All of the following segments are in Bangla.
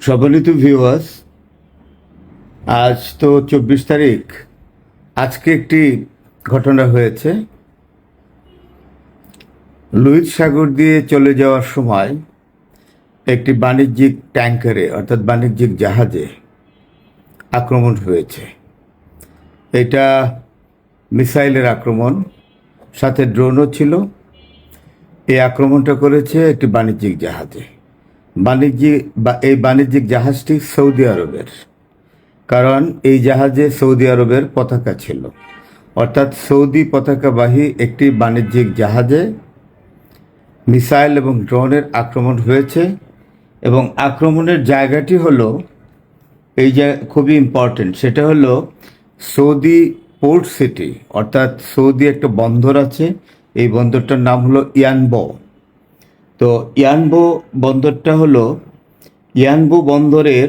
সম্মানিত ভিউয়ার্স, আজ তো 24 তারিখ। আজকে একটি ঘটনা হয়েছে। লুইস সাগর দিয়ে চলে যাওয়ার সময় একটি বাণিজ্যিক ট্যাঙ্কারে অর্থাৎ বাণিজ্যিক জাহাজে আক্রমণ হয়েছে। এটা মিসাইলের আক্রমণ, সাথে ড্রোনও ছিল। এই আক্রমণটা করেছে একটি বাণিজ্যিক জাহাজে। এই বাণিজ্যিক জাহাজটি সৌদি আরবের, কারণ এই জাহাজে সৌদি আরবের পতাকা ছিল। অর্থাৎ সৌদি পতাকাবাহী একটি বাণিজ্যিক জাহাজে মিসাইল এবং ড্রোনের আক্রমণ হয়েছে। এবং আক্রমণের জায়গাটি হলো এই যে খুবই ইম্পর্টেন্ট, সেটা হলো সৌদি পোর্ট সিটি, অর্থাৎ সৌদি একটা বন্দর আছে। এই বন্দরটার নাম হলো ইয়ানবো। তো ইয়ানবো বন্দরটা হলো ইয়ানবো বন্দরের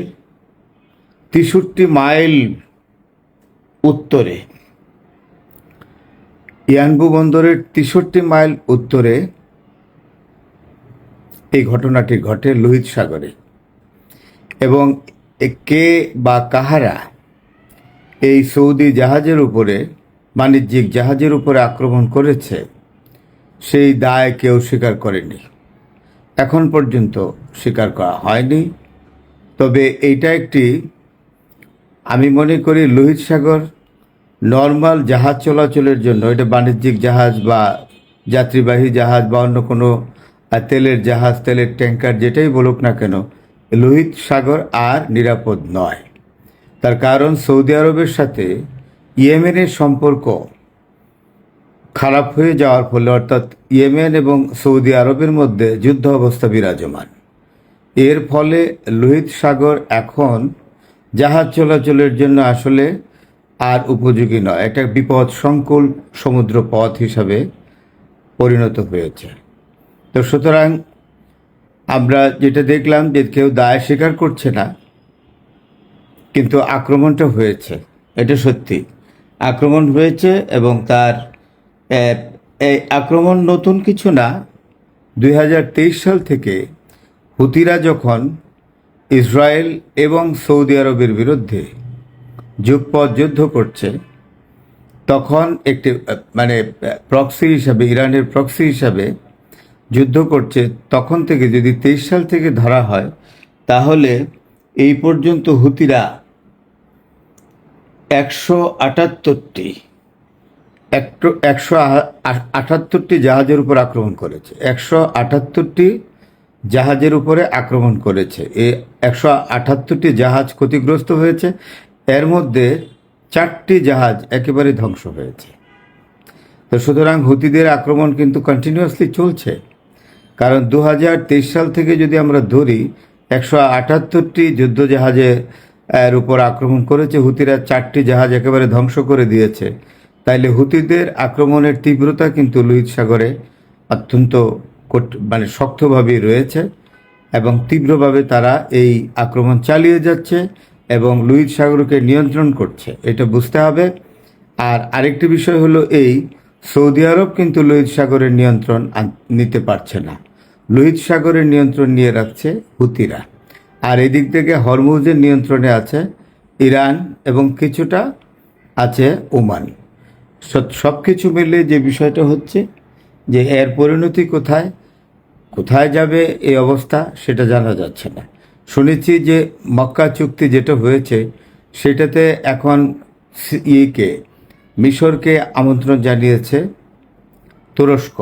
63 মাইল উত্তরে। ইয়ানবু বন্দরের 63 মাইল উত্তরে এই ঘটনাটি ঘটে লোহিত সাগরে। এবং কে বা কাহারা এই সৌদি জাহাজের উপরে, বাণিজ্যিক জাহাজের উপরে আক্রমণ করেছে, সেই দায় কেউ স্বীকার করেনি। এখন পর্যন্ত স্বীকার করা হয়নি। তবে এইটা একটি, আমি মনে করি লোহিত সাগর নর্মাল জাহাজ চলাচলের জন্য, এটা বাণিজ্যিক জাহাজ বা যাত্রীবাহী জাহাজ বা অন্য কোনো তেলের জাহাজ, তেলের ট্যাঙ্কার, যেটাই বলুক না কেন, লোহিত সাগর আর নিরাপদ নয়। তার কারণ সৌদি আরবের সাথে ইয়েমেনের সম্পর্ক খারাপ হয়ে যাওয়ার ফলে, অর্থাৎ ইয়েমেন এবং সৌদি আরবের মধ্যে যুদ্ধ অবস্থা বিরাজমান। এর ফলে লোহিত সাগর এখন জাহাজ চলাচলের জন্য আসলে আর উপযোগী নয়, একটা বিপদ সংকুল সমুদ্র পথ হিসাবে পরিণত হয়েছে। তো সুতরাং আমরা যেটা দেখলাম যে কেউ দায় স্বীকার করছে না, কিন্তু আক্রমণটা হয়েছে, এটা সত্যি। আক্রমণ হয়েছে এবং তার এই আক্রমণ নতুন কিছু না। 2023 সাল থেকে হুতিরা যখন ইসরায়েল এবং সৌদি আরবের বিরুদ্ধে যুগপৎ যুদ্ধ করছে, তখন একটি প্রক্সি হিসাবে, ইরানের প্রক্সি হিসাবে যুদ্ধ করছে, তখন থেকে যদি 23 সাল থেকে ধরা হয়, তাহলে এই পর্যন্ত হুতিরা 178টি জাহাজের উপর আক্রমণ করেছে। 178টি জাহাজের উপরে আক্রমণ করেছে। এই 178টি জাহাজ ক্ষতিগ্রস্ত হয়েছে। এর মধ্যে 4টি জাহাজ একেবারে ধ্বংস হয়েছে। তো সুতরাং হুতিদের আক্রমণ কিন্তু কন্টিনিউয়াসলি চলছে। কারণ 2023 সাল থেকে যদি আমরা ধরি, 178টি যুদ্ধ জাহাজের উপর আক্রমণ করেছে হুতিরা, 4টি জাহাজ একেবারে ধ্বংস করে দিয়েছে। তাইলে হুতিদের আক্রমণের তীব্রতা কিন্তু লোহিত সাগরে অত্যন্ত শক্তভাবেই রয়েছে এবং তীব্রভাবে তারা এই আক্রমণ চালিয়ে যাচ্ছে এবং লোহিত সাগরকে নিয়ন্ত্রণ করছে, এটা বুঝতে হবে। আর আরেকটি বিষয় হলো এই, সৌদি আরব কিন্তু লোহিত সাগরের নিয়ন্ত্রণ নিতে পারছে না। লোহিত সাগরের নিয়ন্ত্রণ নিয়ে রাখছে হুতিরা। আর এদিক থেকে হরমুজের নিয়ন্ত্রণে আছে ইরান এবং কিছুটা আছে ওমান। সব কিছু মিলে যে বিষয়টা হচ্ছে যে এর পরিণতি কোথায় কোথায় যাবে এই অবস্থা, সেটা জানা যাচ্ছে না। শুনেছি যে মক্কা চুক্তি যেটা হয়েছে, সেটাতে এখন মিশরকে আমন্ত্রণ জানিয়েছে তুরস্ক।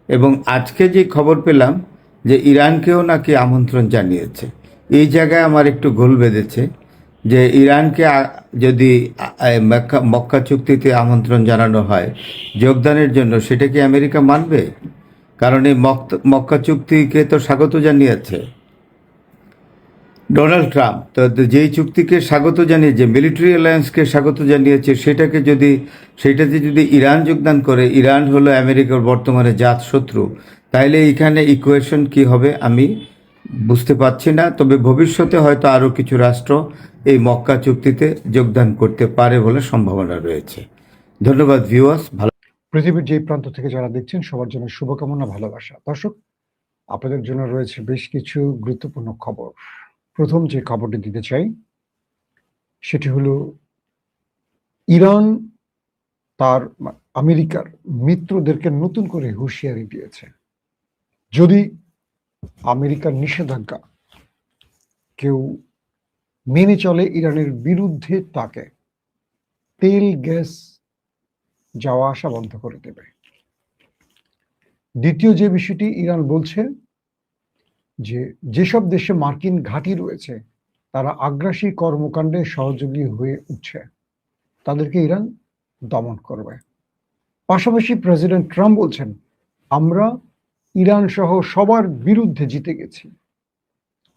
এবং আজকে যে খবর পেলাম যে ইরানকেও নাকি আমন্ত্রণ জানিয়েছে। এই জায়গায় আমার একটু গোল বেঁধেছে যে ইরানকে যদি মক্কা চুক্তিতে আমন্ত্রণ জানানো হয় যোগদানের জন্য, সেটা কি আমেরিকা মানবে? কারণ এই মক্কা চুক্তিকে তো স্বাগত জানিয়েছে ডোনাল্ড ট্রাম্প। তো যেই চুক্তিকে স্বাগত জানিয়েছে, মিলিটারি অ্যালায়েন্সকে স্বাগত জানিয়েছে, সেটাতে যদি ইরান যোগদান করে, ইরান হলো আমেরিকার বর্তমানে জাত শত্রু, তাইলে এখানে ইকুয়েশন কি হবে আমি বুঝতে পারছি না। তবে ভবিষ্যতে হয়তো আরও কিছু রাষ্ট্র এই মক্কা চুক্তিতে যোগদান করতে পারে বলে সম্ভাবনা রয়েছে। ধন্যবাদ ভিউয়ার্স। ভালো। পৃথিবীর যে প্রান্ত থেকে যারা দেখছেন সবার জন্য শুভকামনা, ভালোবাসা। দর্শক, আপনাদের জন্য রয়েছে বেশ কিছু গুরুত্বপূর্ণ খবর। প্রথম যে খবরটি দিতে চাই সেটি হলো ইরান তার আমেরিকার মিত্রদেরকে নতুন করে হুঁশিয়ারি দিয়েছে, যদি আমেরিকার নিষেধাজ্ঞা কেউ মেনে চলে ইরানের বিরুদ্ধে তাকে তেল গ্যাস যাওয়া আসা বন্ধ করে দেবে। দ্বিতীয় যে বিষয়টি ইরান বলছে যে যেসব দেশে মার্কিন ঘাঁটি রয়েছে তারা আগ্রাসী কর্মকাণ্ডে সহযোগী হয়ে উঠছে, তাদেরকে ইরান দমন করবে। পাশাপাশি প্রেসিডেন্ট ট্রাম্প বলছেন, আমরা ইরান সহ সবার বিরুদ্ধে জিতে গেছি।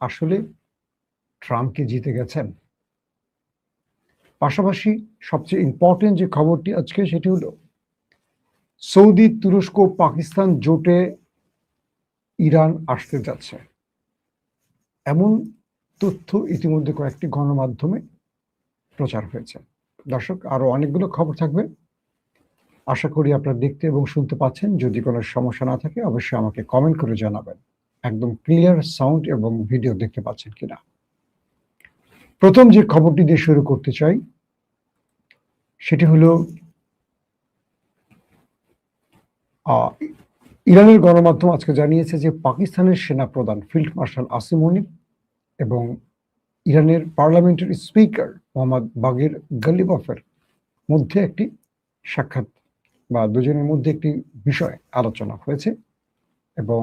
আসলে ট্রাম্প কি জিতে গেছেন? পাশাপাশি সবচেয়ে ইম্পর্টেন্ট যে খবরটি আজকে সেটি হলো সৌদি, তুরস্ক, পাকিস্তান জোটে ইরান আসতে যাচ্ছে, এমন তথ্য ইতিমধ্যে কয়েকটি গণমাধ্যমে প্রচার হয়েছে। দর্শক, আরো অনেকগুলো খবর থাকবে, আশা করি আপনারা দেখতে এবং শুনতে পাচ্ছেন। যদি কোনো সমস্যা না থাকে অবশ্যই আমাকে কমেন্ট করে জানাবেন একদম ক্লিয়ার সাউন্ড এবং ভিডিও দেখতে পাচ্ছেন কিনা। প্রথম যে খবরটি দিয়ে শুরু করতে চাই সেটি হলো ইরানের গণমাধ্যম আজকে জানিয়েছে যে পাকিস্তানের সেনাপ্রধান ফিল্ড মার্শাল আসিম মনির এবং ইরানের পার্লামেন্টের স্পিকার মোহাম্মদ বাগের গালিবাফের মধ্যে একটি সাক্ষাৎ বা দুজনের মধ্যে একটি বিষয় আলোচনা হয়েছে এবং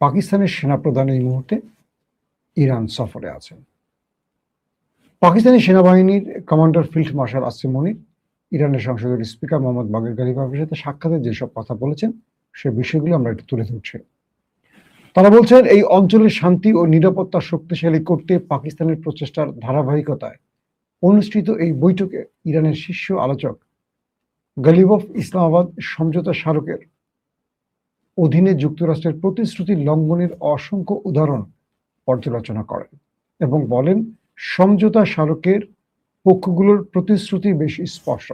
পাকিস্তানের সেনাপ্রধান এই মুহূর্তে ইরান সফরে আছেন। পাকিস্তানি সেনাবাহিনীর কমান্ডার ফিল্ড মার্শাল আসিম মনির ইরানের সংসদের স্পিকার মোহাম্মদ বাগের গালিবাফের সাথে সাক্ষাতে যেসব কথা বলেছেন সে বিষয়গুলো আমরা একটু তুলে ধরছি। তারা বলছেন, এই অঞ্চলের শান্তি ও নিরাপত্তা শক্তিশালী করতে পাকিস্তানের প্রচেষ্টার ধারাবাহিকতায় অনুষ্ঠিত এই বৈঠকে ইরানের শীর্ষ আলোচক গালিবাফ ইসলামাবাদ সমঝোতা স্মারকের অধীনে যুক্তরাষ্ট্রের প্রতিশ্রুতি লঙ্ঘনের অসংখ্য উদাহরণ পর্যালোচনা করেন এবং বলেন, সমঝোতা স্মারকের পক্ষগুলোর প্রতিশ্রুতি বেশ স্পষ্ট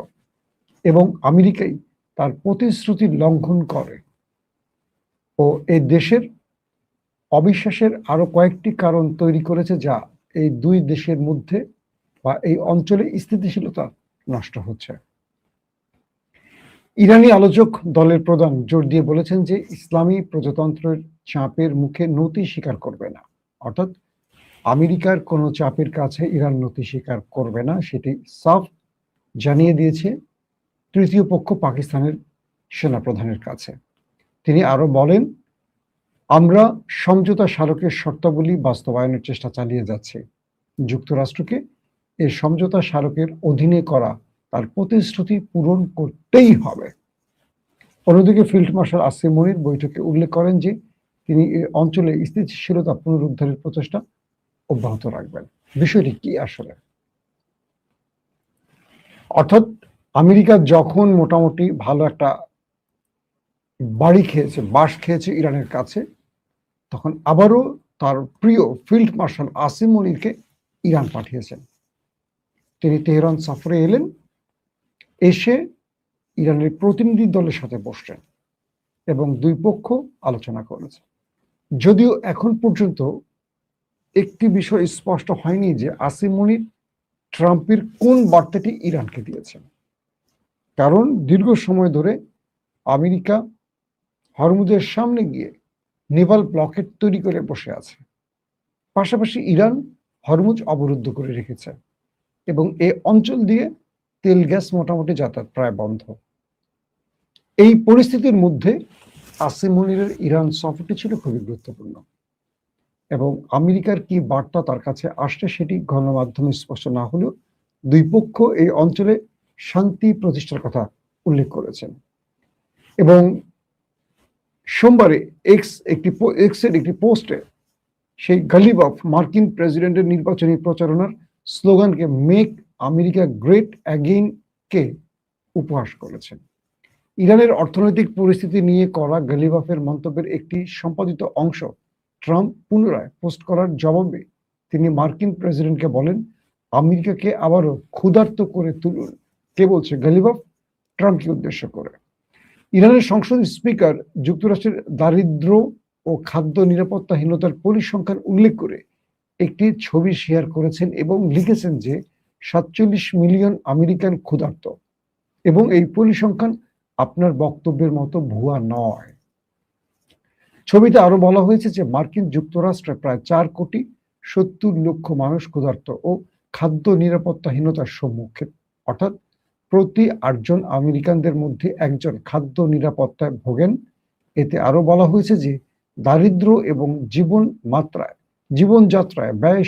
এবং আমেরিকাই তার প্রতিশ্রুতি লঙ্ঘন করে ও এই দেশের অবিশ্বাসের আরো কয়েকটি কারণ তৈরি করেছে, যা এই দুই দেশের মধ্যে বা এই অঞ্চলে স্থিতিশীলতা নষ্ট হচ্ছে। ইরানি আলোচক দলের প্রধান জোর দিয়ে বলেছেন যে ইসলামী প্রজাতন্ত্রের চাপের মুখে নতি স্বীকার করবে না, অর্থাৎ আমেরিকার কোনো চাপের কাছে ইরান নতি স্বীকার করবে না, সেটি সাফ জানিয়ে দিয়েছে তৃতীয় পক্ষ পাকিস্তানের সেনাপ্রধানের কাছে। তিনি আরো বলেন, আমরা সমঝোতা স্মারকের শর্তাবলী বাস্তবায়নের চেষ্টা চালিয়ে যাচ্ছি। যুক্তরাষ্ট্রকে এই সমঝোতা স্মারকের অধীনে করা তার প্রতিশ্রুতি পূরণ করতেই হবে। অন্যদিকে ফিল্ড মার্শাল আসিম মনির বৈঠকে উল্লেখ করেন যে তিনি এই অঞ্চলে স্থিতিশীলতা পুনরুদ্ধারের প্রচেষ্টা অব্যাহত রাখবেন। বিষয়টি কি আসলে? অর্থাৎ আমেরিকা যখন মোটামুটি ভালো একটা বাস খেয়েছে ইরানের কাছে, তখন আবারও তার প্রিয় ফিল্ড মার্শাল আসিম মনিরকে ইরান পাঠিয়েছেন। তিনি তেহরান সফরে এলেন, এসে ইরানের প্রতিনিধি দলের সাথে বসলেন এবং দুই পক্ষ আলোচনা করেছে। যদিও এখন পর্যন্ত একটি বিষয় স্পষ্ট হয়নি যে আসিম মনির ট্রাম্পের কোন বার্তাটি ইরানকে দিয়েছেন, কারণ দীর্ঘ সময় ধরে আমেরিকা হরমুজের সামনে গিয়ে নেভাল ব্লকেট তৈরি করে বসে আছে। পাশাপাশি ইরান হরমুজ অবরুদ্ধ করে রেখেছে এবং এই অঞ্চল দিয়ে তেল গ্যাস মোটামুটি যাতায়াত প্রায় বন্ধ। এই পরিস্থিতির মধ্যে আসিম মনিরের ইরান সফরটি ছিল খুবই গুরুত্বপূর্ণ এবং আমেরিকার কি বার্তা তার কাছে আসছে সেটি গণমাধ্যমে স্পষ্ট না হলেও দুই পক্ষ এই অঞ্চলে শান্তি প্রতিষ্ঠার কথা উল্লেখ করেছেন। এবং সোমবারে এক্সের একটি পোস্টে সেই গালিবাফ মার্কিন প্রেসিডেন্টের নির্বাচনী প্রচারণার স্লোগানকে মেক আমেরিকা গ্রেট অ্যাগেইন কে উপহাস করেছেন। ইরানের অর্থনৈতিক পরিস্থিতি নিয়ে করা গালিবাফের মন্তব্যের একটি সম্পাদিত অংশ ট্রাম্প পুনরায় পোস্ট করার জবাবে তিনি মার্কিন প্রেসিডেন্টকে বলেন, আমেরিকাকে আবারও ক্ষুধার্ত করে তুলুন। কে বলছে? গালিবাফ ট্রাম্পকে উদ্দেশ্য করে। ইরানের সংসদ স্পিকার যুক্তরাষ্ট্রের দারিদ্র ও ও খাদ্য নিরাপত্তাহীনতার পরিসংখ্যান উল্লেখ করে একটি ছবি শেয়ার করেছেন এবং লিখেছেন যে ৪৭ মিলিয়ন আমেরিকান ক্ষুধার্ত এবং এই পরিসংখ্যান আপনার বক্তব্যের মতো ভুয়া নয়। ছবিতে আরো বলা হয়েছে যে মার্কিন যুক্তরাষ্ট্রে প্রায় ৪,৭০,০০,০০০ মানুষ ক্ষুধার্ত ও খাদ্য নিরাপত্তাহীনতার সম্মুখীন, অর্থাৎ প্রতি ৮জন আমেরিকানদের মধ্যে একজন খাদ্য নিরাপত্তায় ভোগেন। এতে আরো বলা হয়েছে যে দারিদ্র্য এবং জীবনযাত্রায় ব্যয়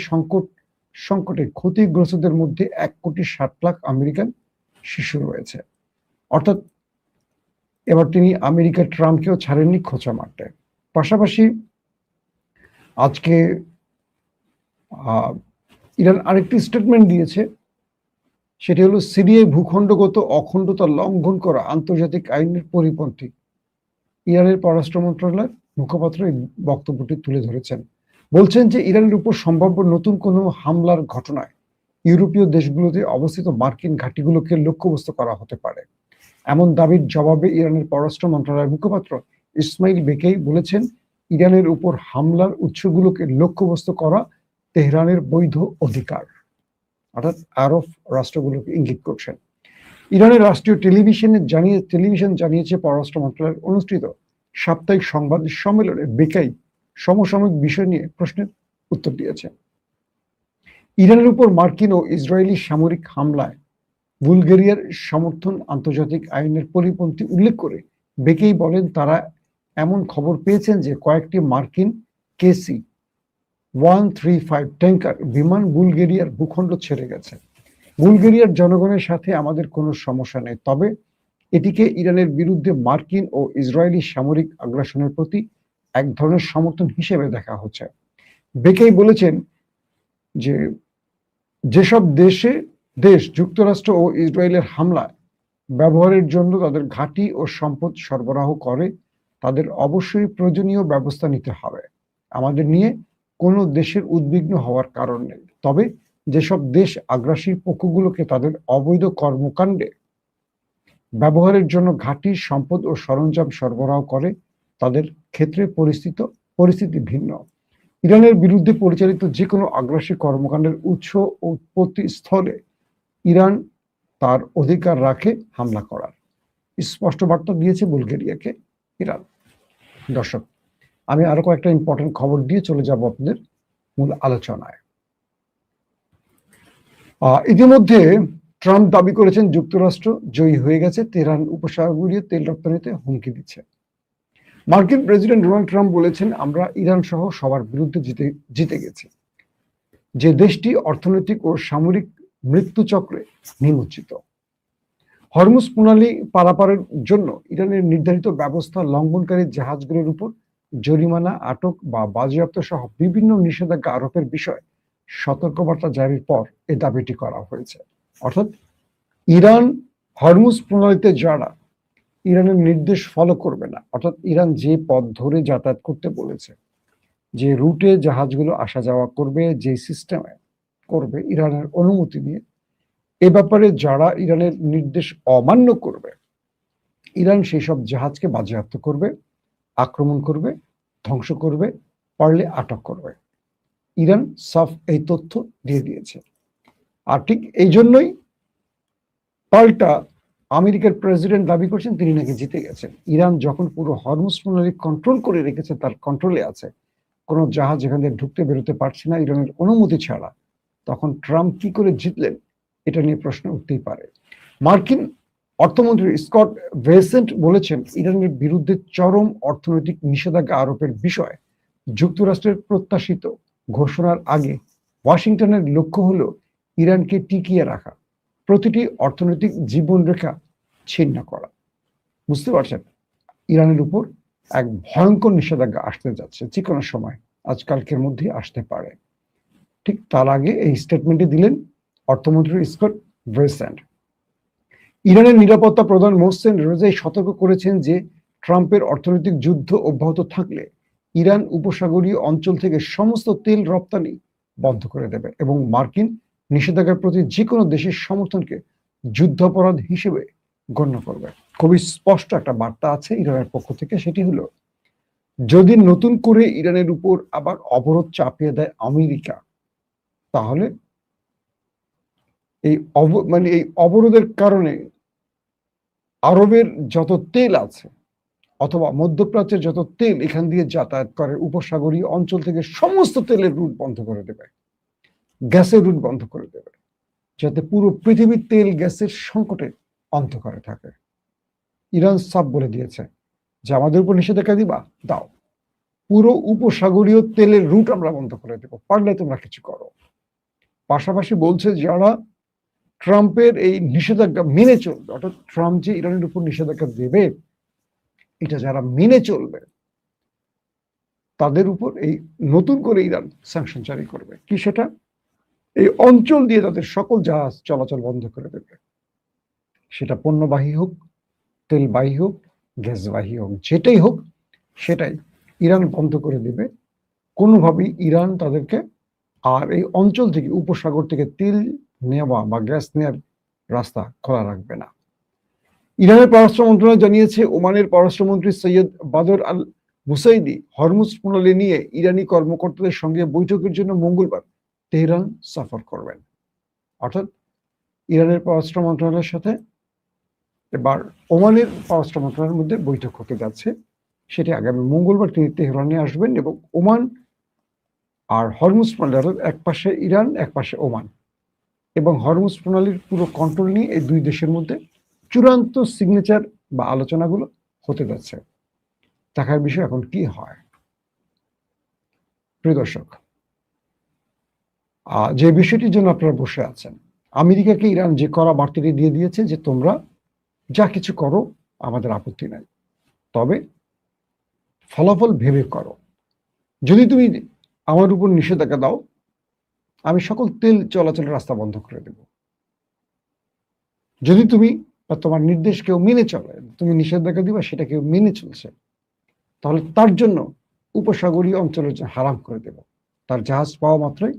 সংকটে ক্ষতিগ্রস্তদের মধ্যে ১,৬০,০০,০০০ আমেরিকান শিশু রয়েছে। অর্থাৎ এবার তিনি আমেরিকার ট্রাম্পকেও ছাড়েননি খোঁচা মারতে। পাশাপাশি আজকে ইরান আরেকটি স্টেটমেন্ট দিয়েছে, সেটি হলো সিরিয়ায় ভূখণ্ডগত অখণ্ডতা লঙ্ঘন করা আন্তর্জাতিক আইনের পরিপন্থী। ইরানের পররাষ্ট্র মন্ত্রণালয়ের মুখপাত্র এই বক্তব্যটি তুলে ধরেছেন, বলছেন যে ইরানের উপর সম্ভাব্য নতুন কোনো হামলার ঘটনায় ইউরোপীয় দেশগুলোতে অবস্থিত মার্কিন ঘাঁটিগুলোকে লক্ষ্যবস্তু করা হতে পারে। এমন দাবির জবাবে ইরানের পররাষ্ট্র মন্ত্রণালয়ের মুখপাত্র ইসমাইল বেকেই বলেছেন, ইরানের উপর হামলার উৎসগুলোকে লক্ষ্যবস্তু করা তেহরানের বৈধ অধিকার, অর্থাৎ আরব রাষ্ট্রগুলোকে ইঙ্গিত করছেন। ইরানের রাষ্ট্রীয় টেলিভিশন জানিয়েছে পররাষ্ট্র মন্ত্রণালয়ের অনুষ্ঠিত সাপ্তাহিক সংবাদ সম্মেলনে বেকাই সমসাময়িক বিষয় নিয়ে প্রশ্নের উত্তর দিয়েছেন। ইরানের উপর মার্কিন ও ইসরায়েলি সামরিক হামলায় বুলগেরিয়ার সমর্থন আন্তর্জাতিক আইনের পরিপন্থী উল্লেখ করে বেকেই বলেন, তারা এমন খবর পেয়েছেন যে কয়েকটি মার্কিন KC-135 ট্যাঙ্কার বিমান বুলগেরিয়ার ভূখণ্ড ছেড়ে গেছে। বুলগেরিয়ার জনগণের সাথে আমাদের কোনো সমস্যা নেই, তবে এটিকে ইরানের বিরুদ্ধে মার্কিন ও ইসরায়েলি সামরিক আগ্রাসনের প্রতি এক ধরনের সমর্থন হিসেবে দেখা হচ্ছে। বেকেই বলেছেন যে যেসব দেশ যুক্তরাষ্ট্র ও ইসরায়েলের হামলায় ব্যবহারের জন্য তাদের ঘাঁটি ও সম্পদ সরবরাহ করে, তাদের অবশ্যই প্রয়োজনীয় ব্যবস্থা নিতে হবে। আমাদের নিয়ে কোনো দেশের উদ্বিগ্ন হওয়ার কারণ নেই, তবে যেসব দেশ আগ্রাসী পক্ষগুলোকে তাদের অবৈধ কর্মকাণ্ডে ব্যবহারের জন্য ঘাঁটি সম্পদ ও সরঞ্জাম সরবরাহ করে, তাদের ক্ষেত্রে পরিস্থিতি ভিন্ন। ইরানের বিরুদ্ধে পরিচালিত যে কোনো আগ্রাসী কর্মকাণ্ডের উৎস ও উৎপত্তি স্থলে ইরান তার অধিকার রাখে হামলা করার। স্পষ্ট বার্তা দিয়েছে বুলগেরিয়াকে ইরান। দর্শক, আমি আরো কয়েকটা ইম্পর্টেন্ট খবর দিয়ে চলে যাব আপনাদের মূল আলোচনায়। ইতিমধ্যে ট্রাম্প দাবি করেছেন যুক্তরাষ্ট্র জয়ী হয়ে গেছে, তেহরান উপসাগরীয় তেল রপ্তানিতে হুমকি দিচ্ছে। মার্কিন প্রেসিডেন্ট ডোনাল্ড ট্রাম্প বলেছেন, আমরা ইরান সহ সবার বিরুদ্ধে জিতে গেছি, যে দেশটি অর্থনৈতিক ও সামরিক মৃত্যুচক্রে নিমজ্জিত। হরমুজ প্রণালী পারাপারের জন্য ইরানের নির্ধারিত ব্যবস্থা লঙ্ঘনকারী জাহাজগুলোর উপর জরিমানা, আটক বা বাজেয়াপ্ত সহ বিভিন্ন নিষেধাজ্ঞা আরোপের বিষয়ে সতর্কবার্তা জারির পর এ দাবিটি করা হয়েছে। অর্থাৎ ইরান হরমুজ প্রণালীতে যারা ইরানের নির্দেশ ফলো করবে না, অর্থাৎ ইরান যে পথ ধরে যাতায়াত করতে বলেছে, যে রুটে জাহাজগুলো আসা যাওয়া করবে, যে সিস্টেমে করবে ইরানের অনুমতি নিয়ে, এ ব্যাপারে যারা ইরানের নির্দেশ অমান্য করবে, ইরান সেই সব জাহাজকে বাজেয়াপ্ত করবে, আক্রমণ করবে, ধ্বংস করবে, পারলে আটক করবে। ইরান সাফ এই তথ্য দিয়ে দিয়েছে। আর ঠিক এই জন্যই পাল্টা আমেরিকার প্রেসিডেন্ট দাবি করছেন তিনি নাকি জিতে গেছেন। ইরান যখন পুরো হরমুজ প্রণালী কন্ট্রোল করে রেখেছে, তার কন্ট্রোলে আছে, কোনো জাহাজ এখান থেকে ঢুকতে বেরোতে পারছে না ইরানের অনুমতি ছাড়া, তখন ট্রাম্প কি করে জিতলেন, এটা নিয়ে প্রশ্ন উঠতেই পারে। মার্কিন অর্থমন্ত্রী স্কট বেসেন্ট বলেছেন, ইরানের বিরুদ্ধে চরম অর্থনৈতিক নিষেধাজ্ঞা আরোপের বিষয়ে যুক্তরাষ্ট্রের প্রত্যাশিত ঘোষণার আগে ওয়াশিংটনের লক্ষ্য হলো ইরানকে টিকিয়ে রাখা, প্রতিটি অর্থনৈতিক জীবনরেখা ছিন্ন করা। বুঝতে পারছেন, ইরানের উপর এক ভয়ঙ্কর নিষেধাজ্ঞা আসতে যাচ্ছে, যে কোনো সময়, আজকালকের মধ্যে আসতে পারে। ঠিক তার আগে এই স্টেটমেন্টটি দিলেন অর্থমন্ত্রী স্কট বেসেন্ট। ইরানের নিরাপত্তা প্রধান মোহসেন রেজাই সতর্ক করেছেন যে ট্রাম্পের অর্থনৈতিক যুদ্ধ অব্যাহত থাকলে ইরান উপসাগরীয় অঞ্চল থেকে সমস্ত তেল রপ্তানি বন্ধ করে দেবে এবং মার্কিন নিষেধাজ্ঞার প্রতি যে কোনো দেশের সমর্থনকে যুদ্ধাপরাধ হিসেবে গণ্য করবে। খুবই স্পষ্ট একটা বার্তা আছে ইরানের পক্ষ থেকে, সেটি হলো যদি নতুন করে ইরানের উপর আবার অবরোধ চাপিয়ে দেয় আমেরিকা, তাহলে এই অবরোধের কারণে আরবের যত তেল আছে অথবা মধ্যপ্রাচ্যের যত তেল এখান দিয়ে যাতায়াত করে উপসাগরীয় অঞ্চল থেকে সমস্ত তেলের রুট বন্ধ করে দেবে, গ্যাসের রুট বন্ধ করে দেবে, যাতে পুরো পৃথিবীর তেল গ্যাসের সংকটে অন্ধকারে থাকে। ইরান সাফ বলে দিয়েছে যে আমাদের উপর নিষেধাজ্ঞা দিবা, দাও, পুরো উপসাগরীয় তেলের রুট আমরা বন্ধ করে দেবো, পারলে তোমরা কিছু করো। পাশাপাশি বলছে যারা ট্রাম্পের এই নিষেধাজ্ঞা মেনে চলবে, অর্থাৎ ট্রাম্প যে ইরানের উপর নিষেধাজ্ঞা দেবে এটা যারা মেনে চলবে তাদের উপর এই নতুন করে ইরান স্যাংশন জারি করবে। কি সেটা? এই অঞ্চল দিয়ে তাদের সকল জাহাজ চলাচল বন্ধ করে দেবে, সেটা পণ্যবাহী হোক, তেলবাহী হোক, গ্যাসবাহী হোক, যেটাই হোক সেটাই ইরান বন্ধ করে দেবে। কোনোভাবেই ইরান তাদেরকে আর এই অঞ্চল থেকে উপসাগর থেকে তেল নেওয়া বা গ্যাস নেওয়ার রাস্তা খোলা রাখবে না। ইরানের পররাষ্ট্র মন্ত্রণালয় জানিয়েছে ওমানের পররাষ্ট্রমন্ত্রী সৈয়দ বাদর আল বুসাইদি হরমুজ প্রণালী নিয়ে ইরানি কর্মকর্তাদের সঙ্গে বৈঠকের জন্য মঙ্গলবার তেহরান সফর করবেন। অর্থাৎ ইরানের পররাষ্ট্র মন্ত্রণালয়ের সাথে এবার ওমানের পররাষ্ট্র মন্ত্রণালয়ের মধ্যে বৈঠক হতে যাচ্ছে। সেটি আগামী মঙ্গলবার তিনি তেহরানে আসবেন এবং ওমান আর হরমুজ প্রণালীর এক পাশে ইরান, এক পাশে ওমান, এবং হরমুজ প্রণালীর পুরো কন্ট্রোল নিয়ে এই দুই দেশের মধ্যে চূড়ান্ত সিগনেচার বা আলোচনাগুলো হতে যাচ্ছে। দেখার বিষয় এখন কি হয়। প্রিয় দর্শক, যে বিষয়টির জন্য আপনারা বসে আছেন, আমেরিকাকে ইরান যে কড়া বার্তাটি দিয়ে দিয়েছে যে তোমরা যা কিছু করো আমাদের আপত্তি নাই, তবে ফলাফল ভেবে করো। যদি তুমি আমার উপর নিষেধাজ্ঞা দাও, আমি সকল তেল চলাচলের রাস্তা বন্ধ করে দেব। যদি তুমি বা তোমার নির্দেশ কেউ মেনে চলে, তুমি নিষেধাজ্ঞা দিবা সেটা কেউ মেনে চলছে, তাহলে তার জন্য উপসাগরীয় অঞ্চলের হারাম করে দেব, তার জাহাজ পাওয়া মাত্রই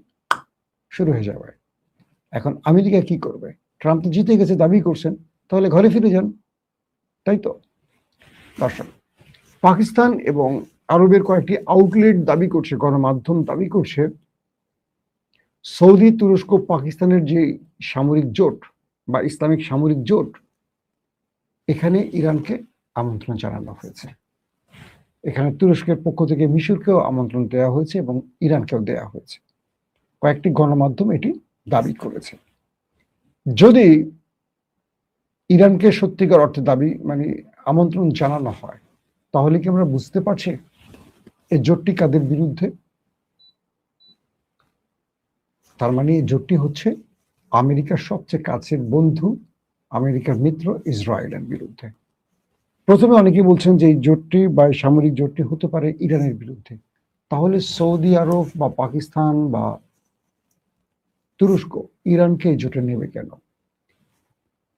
শুরু হয়ে যাবে। এখন আমেরিকা কি করবে? ট্রাম্প তো জিতে গেছে দাবি করছেন, তাহলে ঘরে ফিরে যান, তাই তো? দর্শক, পাকিস্তান এবং আরবের কয়েকটি আউটলেট দাবি করছে, গণমাধ্যম দাবি করছে, সৌদি, তুরস্ক, পাকিস্তানের যে সামরিক জোট বা ইসলামিক সামরিক জোট, এখানে ইরানকে আমন্ত্রণ জানানো হয়েছে। এখানে তুরস্কের পক্ষ থেকে মিশরকেও আমন্ত্রণ দেওয়া হয়েছে এবং ইরানকেও দেওয়া হয়েছে। কয়েকটি গণমাধ্যম এটি দাবি করেছে। যদি ইরানকে সত্যিকার অর্থে আমন্ত্রণ জানানো হয়, তাহলে কি আমরা বুঝতে পারছি এই জোটটি কাদের বিরুদ্ধে? তার মানে এই জোটটি হচ্ছে আমেরিকার সবচেয়ে কাছের বন্ধু, আমেরিকার মিত্র ইসরায়েলের বিরুদ্ধে। প্রথমে অনেকে বলছেন যে এই জোটটি বা সামরিক জোটটি হতে পারে ইরানের বিরুদ্ধে। তাহলে সৌদি আরব বা পাকিস্তান বা তুরস্ক ইরানকে এই জোটে নেবে কেন?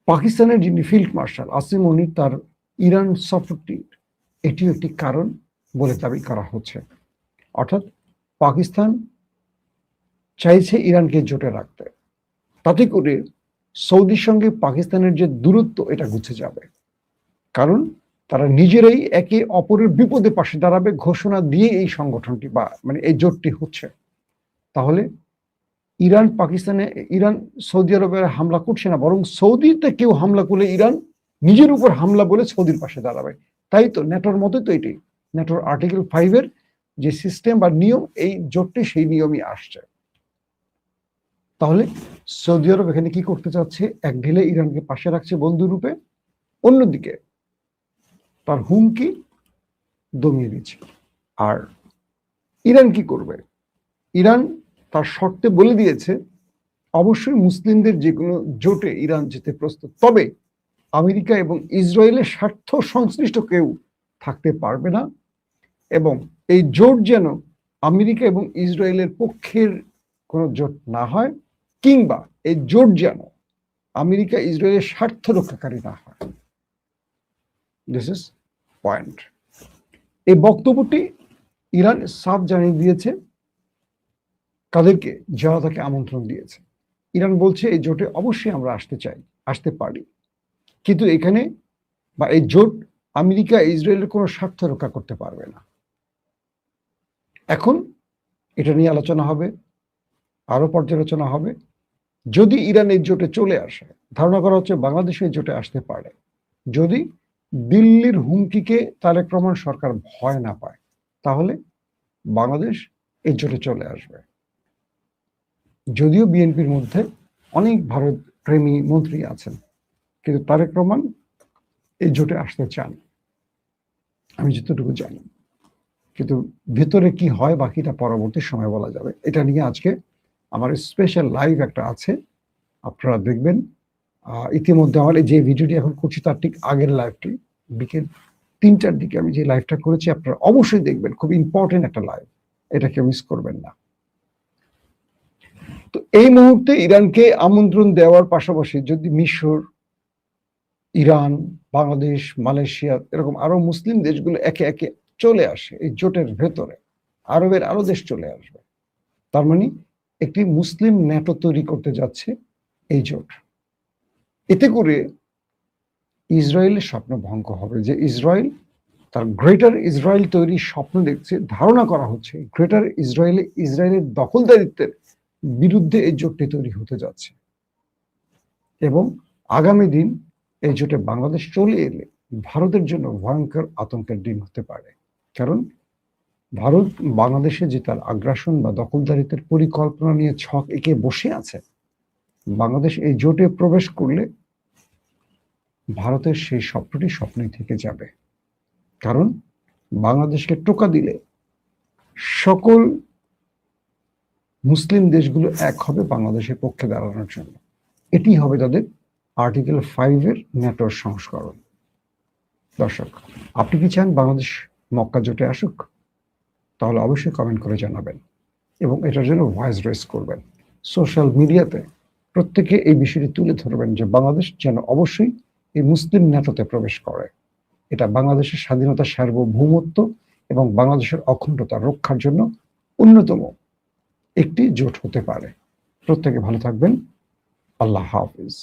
পাকিস্তানের যিনি ফিল্ড মার্শাল আসিম মনির তার ইরান সফরটি এটিও একটি কারণ বলে দাবি করা হচ্ছে। অর্থাৎ পাকিস্তান চাইছে ইরানকে জোটে রাখতে, তাতে করে সৌদির সঙ্গে পাকিস্তানের যে দূরত্ব এটা ঘুচে যাবে, কারণ তারা নিজেরাই একে অপরের বিপদে পাশে দাঁড়াবে ঘোষণা দিয়ে এই সংগঠনটি বা এই জোটটি হচ্ছে। তাহলে ইরান সৌদি আরবের হামলা করছে না, বরং সৌদিতে কেউ হামলা করলে ইরান নিজের উপর হামলা বলে সৌদির পাশে দাঁড়াবে। তাই তো ন্যাটোর মতোই তো এটি, ন্যাটোর আর্টিকেল 5 যে সিস্টেম বা নিয়ম, এই জোটটি সেই নিয়মই আসছে। তাহলে সৌদি আরব এখানে কি করতে চাচ্ছে? এক ঢিলে ইরানকে পাশে রাখছে বন্ধু রূপে, অন্যদিকে তার হুমকি দমিয়ে দিচ্ছে। আর ইরান কি করবে? ইরান তার শর্তে বলে দিয়েছে অবশ্যই মুসলিমদের যে কোনো জোটে ইরান যেতে প্রস্তুত, তবে আমেরিকা এবং ইসরায়েলের স্বার্থ সংশ্লিষ্ট কেউ থাকতে পারবে না, এবং এই জোট যেন আমেরিকা এবং ইসরায়েলের পক্ষের কোনো জোট না হয়, কিংবা এই জোট যেন আমেরিকা ইসরায়েলের স্বার্থ রক্ষাকারী না হয়। This is point. এই বক্তব্যটি ইরান সাফ জানিয়ে দিয়েছে কাদেরকে, যারা তাকে আমন্ত্রণ দিয়েছে। ইরান বলছে এই জোটে অবশ্যই আমরা আসতে চাই, আসতে পারি, কিন্তু এখানে বা এই জোট আমেরিকা ইসরায়েলের কোনো স্বার্থ রক্ষা করতে পারবে না। এখন এটা নিয়ে আলোচনা হবে, আরো পর্যালোচনা হবে। যদি ইরান এই জোটে চলে আসে, ধারণা করা হচ্ছে বাংলাদেশ এই জোটে আসতে পারে, যদি দিল্লির হুমকিকে তারেক রহমান সরকার ভয় না পায়, তাহলে বাংলাদেশ এই জোটে চলে আসবে। যদিও বিএনপির মধ্যে অনেক ভারত প্রেমী মন্ত্রী আছেন, কিন্তু তারেক রহমান এই জোটে আসতে চান, আমি যতটুকু জানি। কিন্তু ভেতরে কি হয় বাকিটা পরবর্তী সময় বলা যাবে। এটা নিয়ে আজকে আমার স্পেশাল লাইভ একটা আছে, আপনারা দেখবেন। ইতিমধ্যে আমার যে ভিডিওটি এখন করছি তার ঠিক আগের লাইভটি বিকেল 3টার দিকে আমি যে লাইভটা করেছি, আপনারা অবশ্যই দেখবেন। খুব ইম্পর্টেন্ট একটা লাইভ, এটা কেউ মিস করবেন না। তো এই মুহূর্তে ইরানকে আমন্ত্রণ দেওয়ার পাশাপাশি যদি মিশর, ইরান, বাংলাদেশ, মালয়েশিয়া এরকম আরো মুসলিম দেশগুলো একে একে চলে আসে এই জোটের ভেতরে, আরবের আরো দেশ চলে আসবে, তার মানে একটি মুসলিম ন্যাটো তৈরি করতে যাচ্ছে এই জোট। এতে করে ইসরায়েলের স্বপ্ন ভঙ্গ হবে, যে ইসরায়েল তার গ্রেটার ইসরায়েল তৈরির স্বপ্ন দেখছে। ধারণা করা হচ্ছে গ্রেটার ইসরায়েলের দখলদারিত্বের বিরুদ্ধে এই জোটটি তৈরি হতে যাচ্ছে, এবং আগামী দিন এই জোটে বাংলাদেশ চলে এলে ভারতের জন্য ভয়ঙ্কর আতঙ্কের দিন হতে পারে। কারণ ভারত বাংলাদেশে যে তার আগ্রাসন বা দখলদারিত্বের পরিকল্পনা নিয়ে ছক এঁকে বসে আছে, বাংলাদেশ এই জোটে প্রবেশ করলে ভারতের সেই স্বপ্নটি স্বপ্নই থেকে যাবে। কারণ বাংলাদেশকে টোকা দিলে সকল মুসলিম দেশগুলো এক হবে বাংলাদেশের পক্ষে দাঁড়ানোর জন্য। এটি হবে তাদের আর্টিকেল 5-এর ন্যাটোর সংস্করণ। দর্শক, আপনি কি চান বাংলাদেশ মক্কা জোটে আসুক? তাহলে অবশ্যই কমেন্ট করে জানাবেন এবং এটার জন্য ভয়েস রেজ করবেন। সোশ্যাল মিডিয়াতে প্রত্যেকে এই বিষয়টি তুলে ধরবেন যে বাংলাদেশ যেন অবশ্যই এই মুসলিম ন্যাটোতে প্রবেশ করে। এটা বাংলাদেশের স্বাধীনতা, সার্বভৌমত্ব এবং বাংলাদেশের অখণ্ডতা রক্ষার জন্য অন্যতম একটি জোট হতে পারে। প্রত্যেকে ভালো থাকবেন। আল্লাহ হাফিজ।